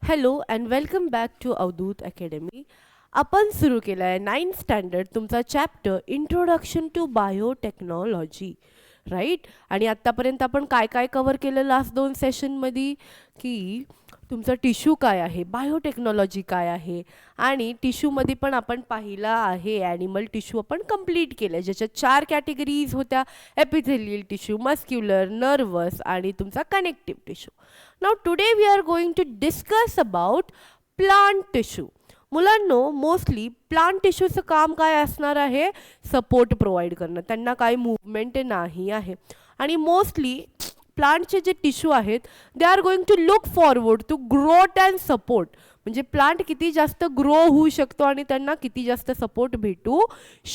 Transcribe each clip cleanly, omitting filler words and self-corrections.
Hello and welcome back to Avdhoot Academy. आपण सुरू केला आहे 9th स्टँडर्ड तुमचा chapter introduction to biotechnology, right. आणि आत्तापर्यंत आपण काय काय कवर केलं लास्ट 2 सेशनमध्ये, की तुमचा टिश्यू काय आहे, बायोटेक्नॉलॉजी काय आहे, आणि टिश्यूमध्ये पण आपण पाहिला आहे ॲनिमल टिश्यू आपण कंप्लीट केलं, ज्याच्यात 4 कॅटेगरीज होत्या: एपिथेलियल टिश्यू, मस्क्युलर, नर्वस आणि तुमचा connective tissue. Now today we are going to discuss about plant tissue. मुलांनो, मोस्टली प्लांट टिश्यूचं काम काय असणार आहे? सपोर्ट प्रोव्हाइड करणं. त्यांना काही मूवमेंट नाही आहे आणि मोस्टली प्लांटचे जे टिश्यू आहेत they are going to look forward to growth and support. म्हणजे प्लांट किती जास्त ग्रो होऊ शकतो आणि त्यांना किती जास्त सपोर्ट भेटू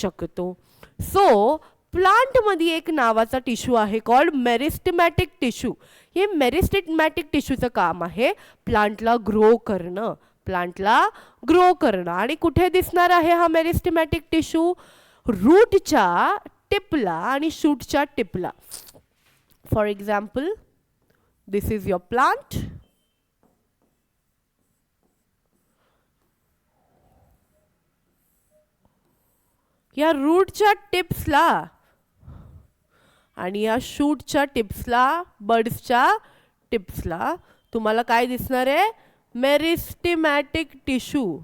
शकतो. सो प्लांटमध्ये एक नावाचा टिश्यू आहे कॉल्ड मेरिस्टेमॅटिक टिश्यू. हे मेरिस्टेमॅटिक टिश्यूचं काम आहे प्लांटला ग्रो करणं, प्लांटला ग्रो करणं. आणि कुठे दिसणार आहे हा मेरिस्टेमॅटिक टिश्यू? रूटच्या टिपला आणि शूटच्या टिपला. For example, this is your plant. या रूटच्या टिप्सला आणि या शूटच्या टिप्सला, बर्ड्सच्या टिप्सला तुम्हाला काय दिसणार आहे? मेरिस्टेमॅटिक टिश्यू.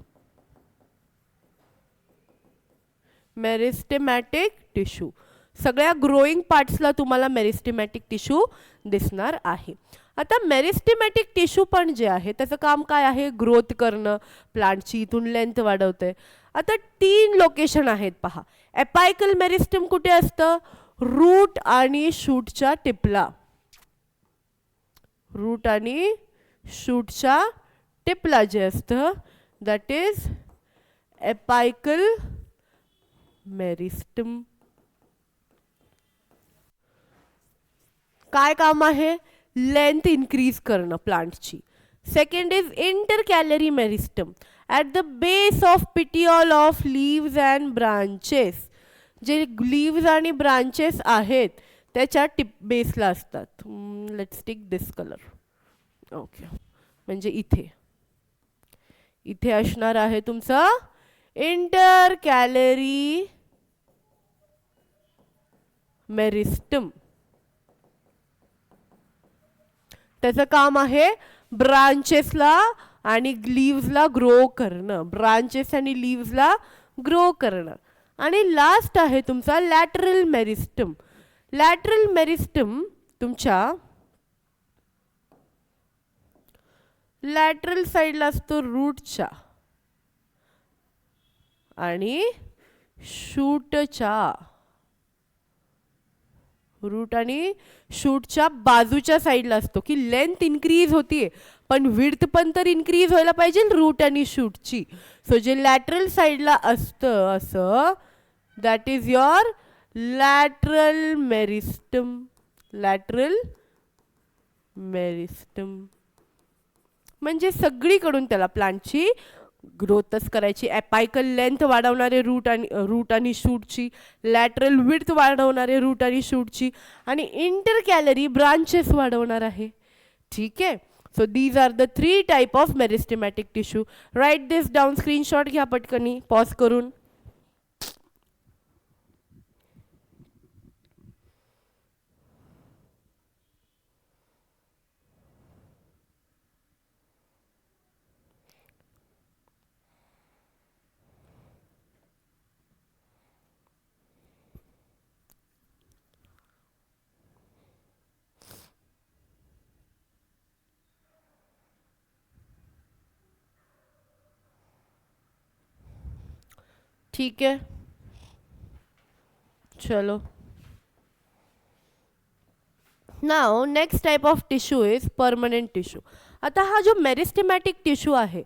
मेरिस्टेमॅटिक टिश्यू. सगळ्या ग्रोईंग पार्ट्सला तुम्हाला मेरिस्टेमॅटिक टिश्यू दिसणार आहे. आता मेरिस्टेमॅटिक टिश्यू पण जे आहे त्याचं काम काय आहे? ग्रोथ करणं, प्लांटची इथून लेंथ वाढवते. आता 3 लोकेशन आहेत पहा. एपायकल मेरिस्टेम कुठे असतं? रूट आणि शूटच्या टिपला. रूट आणि शूटच्या टिपला जे असतं दॅट इज एपायकल मेरिस्टेम. काय काम आहे? लेंथ इन्क्रीज करणं प्लांटची. Second is intercalary meristem at the base of petiole of leaves and branches. जे लीव्स आणि ब्रांचेस आहेत त्याच्या टिप बेसला असतात. Let's take this colour. Okay, म्हणजे इथे इथे असणार आहे तुमचं इंटरकॅलरी मेरिस्टेम. त्याचं काम आहे ब्रांचेसला आणि लीव्सला ग्रो करणं, ब्रांचेस आणि लीव्सला ग्रो करणं. आणि लास्ट आहे तुमचा लॅटरल मेरिस्टेम. लॅटरल मेरिस्टेम तुमच्या लॅटरल साईडला असतो रूटच्या आणि शूटच्या. रूट आणि शूटच्या बाजूच्या साईडला असतो, की लेंथ इन्क्रीज होतीये पण विड्थ पण तर इन्क्रीज व्हायला पाहिजे रूट आणि शूटची. सो जे लॅटरल साईडला असतं असं that is your lateral meristem. Lateral meristem म्हणजे सगळीकडून त्याला प्लांटची ग्रोथच करायची. एपायकल लेंथ वाढवणारे रूट आणि शूटची, लॅटरल विड्थ वाढवणारे रूट आणि शूटची, आणि इंटरकॅलरी ब्रांचेस वाढवणार आहे. ठीक आहे. So these are the 3 type of meristematic tissue. Write this down. Screenshot घ्या पटकनी पॉज करून. ठीक है, चलो. Now next type of tissue is permanent tissue. आता हा जो मेरिस्टेमॅटिक टिश्यू आहे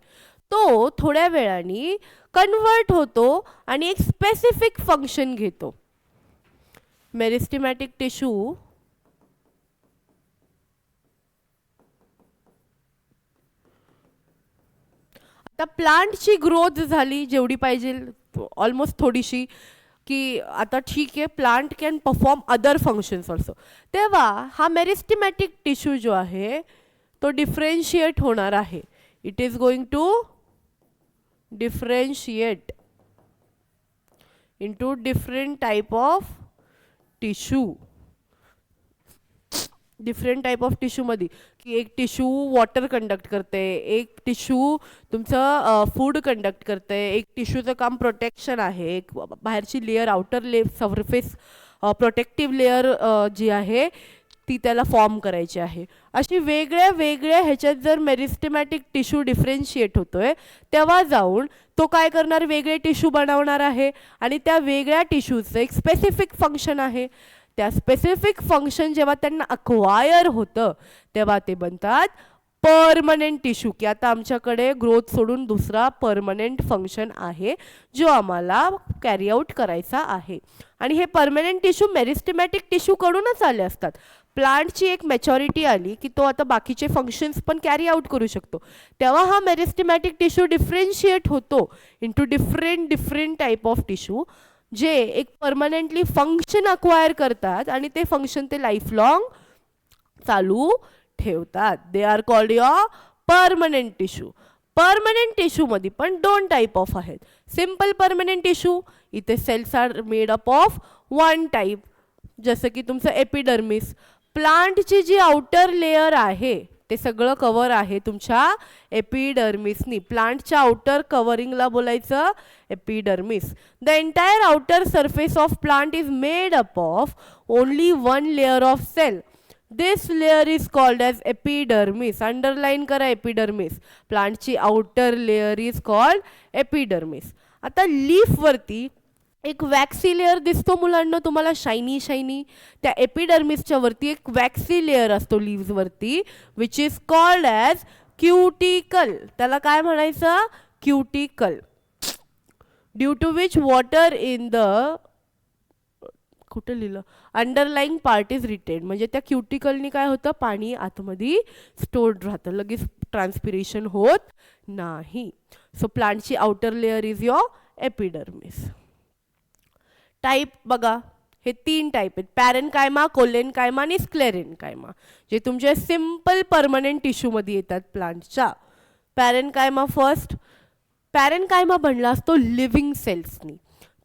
तो थोड्या वेळाने कन्वर्ट होतो आणि एक स्पेसिफिक फंक्शन घेतो. मेरिस्टेमॅटिक टिश्यू आता प्लांटची ग्रोथ झाली जेवढी पाहिजे, ऑलमोस्ट थोडीशी, की आता ठीक आहे plant can perform other functions also, तेव्हा हा मेरिस्टेमॅटिक टिश्यू जो आहे तो डिफरेंशिएट होणार आहे. It is going to differentiate into different type of tissue. Different type of टिश्यूमध्ये की एक टिश्यू वॉटर कंडक्ट करते, एक टिश्यू तुमचं फूड कंडक्ट करते, एक टिश्यूचं काम प्रोटेक्शन आहे, एक बाहेरची layer outer surface protective layer जी आहे ती त्याला फॉर्म करायची आहे. अशी वेगळ्या वेगळ्या ह्याच्यात जर मेरिस्टेमॅटिक टिश्यू डिफरेन्शिएट होतोय तेव्हा जाऊन तो काय करणार, वेगळे टिश्यू बनवणार आहे आणि त्या वेगळ्या टिश्यूचं एक स्पेसिफिक फंक्शन आहे. त्या स्पेसिफिक फंक्शन जेव्हा त्यांना अक्वायर होतं तेव्हा ते बनतात परमनंट टिश्यू, की आता आमच्याकडे ग्रोथ सोडून दुसरा परमनंट फंक्शन आहे जो आम्हाला कॅरी आउट करायचा आहे. आणि हे परमनंट टिश्यू मेरिस्टेमॅटिक टिश्यू कडूनच आले असतात. प्लांटची एक मॅच्युरिटी आली की तो आता बाकीचे फंक्शन्स पण कॅरी आउट करू शकतो, तेव्हा हा मेरिस्टेमॅटिक टिश्यू डिफरेन्शिएट होतो into different type of tissue जे एक परमनंटली फंक्शन अक्वायर करतात आणि ते फंक्शन ते लाईफ लॉंग चालू ठेवतात. They are called your permanent tissue. Permanent टिश्यूमध्ये पण दोन टाईप ऑफ आहेत. सिम्पल परमनंट टिश्यू, इथे cells are made up of one type, जसं की तुमचं एपिडर्मिस. प्लांटची जी आउटर लेअर आहे ते सगळं कवर आहे तुमच्या एपिडर्मिसनी. प्लांटच्या आउटर कवरिंगला बोलायचं epidermis. The entire outer surface of plant is made up of only one layer of cell. This layer is called as epidermis. Underline करा एपिडर्मिस. प्लांटची outer layer is called epidermis. आता लीफवरती एक वॅक्सी लेअर दिसतो मुलांना तुम्हाला, shiny shiny. त्या एपिडर्मिसच्या वरती एक वॅक्सी लेअर असतो लीव्सवरती, which is called as cuticle. त्याला काय म्हणायचं, cuticle. Due to which water in the, कुठं लिहिलं, अंडरलाईंग पार्ट इज रिटेन. म्हणजे त्या क्युटिकलनी काय होतं, पाणी आतमध्ये स्टोर्ड राहतं, लगेच ट्रान्सपिरेशन होत नाही. सो प्लांटची outer layer is your epidermis. Type बघा, हे तीन टाईप आहेत, पॅरेनकायमा, कोलेनकायमा आणि स्क्लेरेनकायमा, जे तुमचे सिम्पल परमनंट टिश्यूमध्ये येतात प्लांटच्या. पॅरेनकायमा फर्स्ट. पॅरेनकायमा बनला असतो लिव्हिंग सेल्सनी,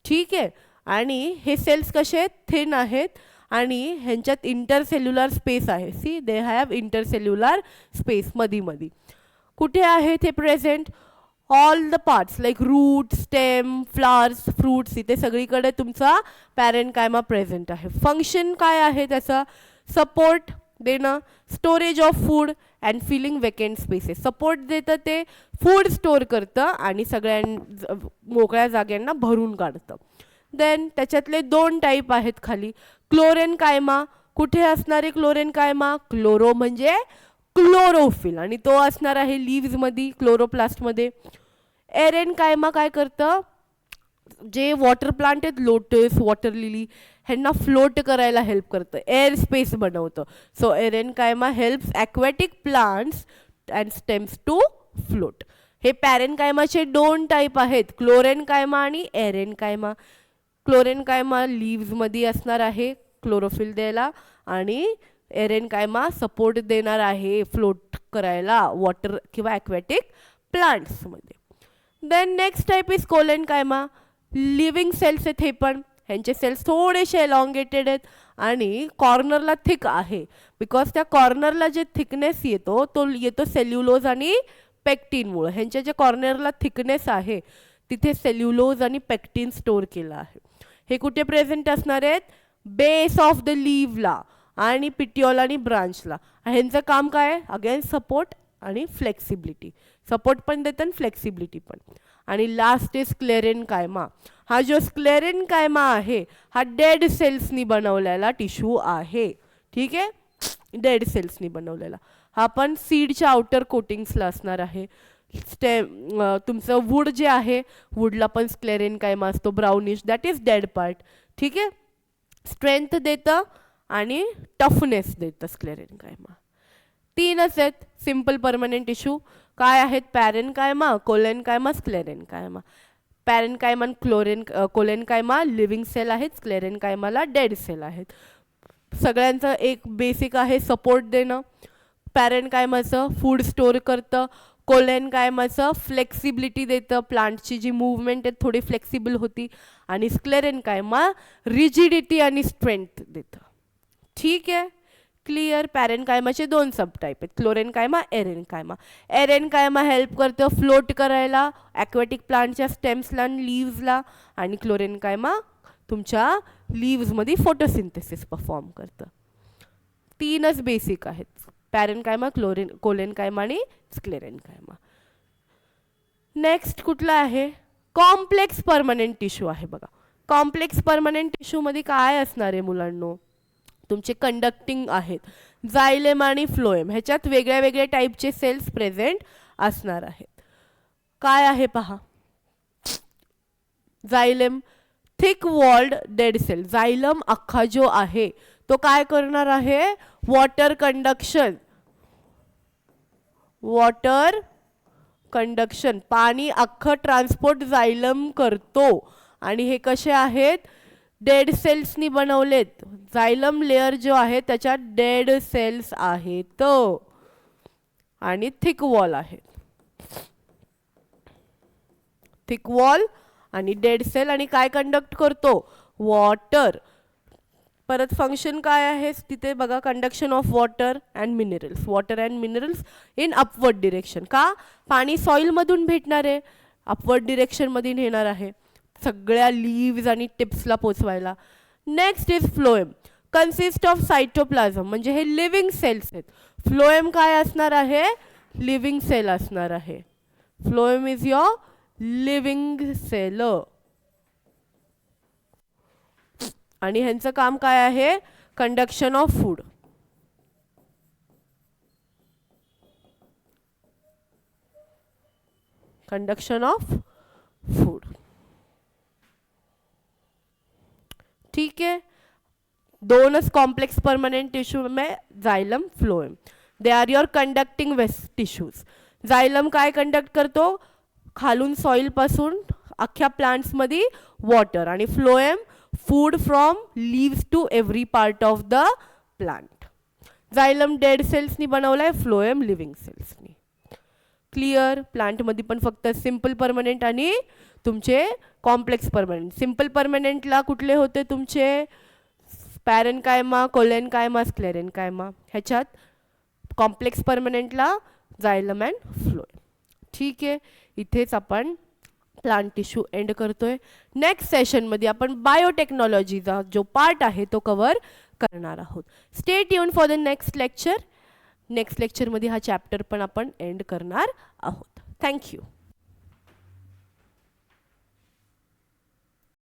ठीक आहे. आणि हे सेल्स कसे आहेत, थिन आहेत आणि ह्यांच्यात इंटरसेल्युलर स्पेस आहे. See, they have intercellular space मधी मधी. कुठे आहेत हे present, all the parts like root, stem, flowers, fruits, इथे सगळीकडे तुमचा पॅरेनकायमा प्रेझेंट आहे. फंक्शन काय आहे त्याचा, सपोर्ट देणं, storage of food and filling vacant spaces. Support देतं, ते फूड स्टोअर करतं आणि सगळ्या मोकळ्या जाग्यांना भरून काढतं. देन त्याच्यातले दोन टाईप आहेत खाली. क्लोरेनकायमा, कुठे असणारे क्लोरेनकायमा, क्लोरो म्हणजे क्लोरोफिल आणि तो असणार आहे लीव्समध्ये, क्लोरोप्लास्टमध्ये. एरेनकायमा काय करतं, जे वॉटर प्लांट आहेत, लोटस, वॉटर लिली, ह्यांना फ्लोट करायला हेल्प करतं, एअर स्पेस बनवतं. So aerenchyma helps aquatic plants and stems to float. हे पॅरेनकायमाचे दोन टाईप आहेत, क्लोरेनकायमा आणि एरेनकायमा. क्लोरेनकायमा लीव्समध्ये असणार आहे क्लोरोफिल द्यायला आणि एरेनकायमा सपोर्ट देणार आहे फ्लोट करायला वॉटर किंवा ॲक्वॅटिक प्लांट्समध्ये. Then next type is collenchyma. Living cells आहेत हे पण, ह्यांचे सेल्स थोडेसे एलॉंगेटेड आहेत आणि कॉर्नरला थिक आहे, बिकॉज त्या कॉर्नरला जे थिकनेस येतो तो येतो सेल्युलोज आणि पेक्टिनमुळे. ह्यांच्या जे कॉर्नरला थिकनेस आहे तिथे सेल्युलोज आणि पेक्टिन स्टोअर केलं आहे. हे कुठे प्रेझेंट असणार आहेत, बेस ऑफ द लीव्हला आणि पिटिओल आणि ब्रांचला. ह्यांचं काम काय आहे, अगेन सपोर्ट आणि फ्लेक्सिबिलिटी. सपोर्ट पण देतात आणि फ्लेक्सिबिलिटी पण. आणि लास्ट इज स्क्लेरेनकायमा. हा जो स्क्लेरेनकायमा आहे हा डेड सेल्सनी बनवलेला टिश्यू आहे, ठीक आहे, डेड सेल्सनी बनवलेला. हा पण सीडच्या आउटर कोटिंग्सला असणार आहे. तुमचं वूड जे आहे, वूडला पण स्क्लेरेनकायमा असतो, brownish, that is dead part, ठीक आहे. स्ट्रेंथ देतं आणि टफनेस देतं स्क्लेरेनकायमा. तीनच आहेत सिम्पल परमनंट टिश्यू. काय आहेत, पॅरेनकायमा, कोलेनकायमा, स्क्लेरेनकायमा. पॅरेनकायमा कोलेनकायमा लिव्हिंग सेल आहेत, स्क्लेरेनकायमाला डेड सेल आहेत. सगळ्यांचं एक बेसिक आहे सपोर्ट देणं. पॅरेनकायमाचं फूड स्टोअर करतं, कोलेनकायमाचं फ्लेक्सिबिलिटी देतं, प्लांटची जी मूवमेंट आहे थोडी फ्लेक्सिबल होती. आणि स्क्लेरेनकायमा रिजिडिटी आणि स्ट्रेंथ देतं. ठीक आहे, क्लिअर. पॅरेनकायमाचे 2 सबटाईप आहेत, क्लोरेनकायमा, एरेनकायमा. एरेनकायमा हेल्प करतं फ्लोट करायला ॲक्वॅटिक प्लांटच्या स्टेम्सला आणि लीव्सला. आणि क्लोरेनकायमा तुमच्या लीव्समध्ये फोटोसिंथेसिस परफॉर्म करतं. 3च बेसिक आहेत, पॅरेनकायमा, कोलेनकायमा आणि स्क्लेरेनकायमा. नेक्स्ट कुठला आहे? कॉम्प्लेक्स परमनंट टिश्यू आहे बघा. कॉम्प्लेक्स परमनंट टिश्यूमध्ये काय असणार आहे मुलांनो? तुमचे कंडक्टिंग आहेत, जायलेम आणि फ्लोएम. ह्याच्यात वेगळ्या वेगळ्या टाईपचे सेल्स प्रेझेंट असणार आहेत. काय आहे पहा, जायलेम थिक वॉल्ड डेड सेल. जायलम अख्खा जो आहे तो काय करणार आहे? Water conduction. वॉटर कंडक्शन, पाणी अख्खं ट्रान्सपोर्ट जायलम करतो. आणि हे कसे आहेत? डेड सेल्सनी बनवलेत. जायलम लेअर जो आहे त्याच्यात डेड सेल्स आहेत आणि थिक वॉल आहेत. थिक वॉल आणि डेड सेल. आणि काय कंडक्ट करतो? वॉटर. परत फंक्शन काय आहे तिथे बघा, conduction of water and minerals. Water and minerals in upward direction. का? पाणी सॉइलमधून भेटणार आहे, अपवर्ड डिरेक्शनमध्ये नेणार आहे सगळ्या लीव्स आणि टिप्सला पोचवायला. Next is phloem, consist of cytoplasm. म्हणजे हे लिव्हिंग सेल्स आहेत. फ्लोएम काय असणार आहे? लिव्हिंग सेल असणार आहे. Phloem is your living cell. आणि ह्यांचं काम काय आहे? Conduction of food. Conduction of food. ठीक है, 2च कॉम्प्लेक्स परमानेंट टिश्यू में xylem phloem. They are your conducting tissues. Xylem काय कंडक्ट करतो? खालून सॉइल पासून अख्ख्या प्लांट्स मध्ये वॉटर. आणि phloem food from leaves to every part of the plant. Xylem dead सेल्सनी बनवलाय, फ्लोएम लिव्हिंग सेल्सनी. क्लिअर. प्लांटमध्ये पण फक्त सिंपल परमनंट आणि तुमचे कॉम्प्लेक्स परमनंट. सिंपल परमनंटला कुठले होते तुमचे? पॅरेनकायमा, कोलेनकायमा, स्क्लेरेनकायमा. ह्याच्यात कॉम्प्लेक्स परमनंटला जायलम अँड फ्लोएम. ठीक आहे, इथेच आपण प्लांट टिश्यू एंड करतोय. नेक्स्ट सेशनमध्ये आपण बायोटेक्नॉलॉजीचा जो पार्ट आहे तो कव्हर करणार आहोत. Stay tune for the next lecture. Next लेक्चरमध्ये हा चॅप्टर पण आपण एंड करणार आहोत. थँक्यू.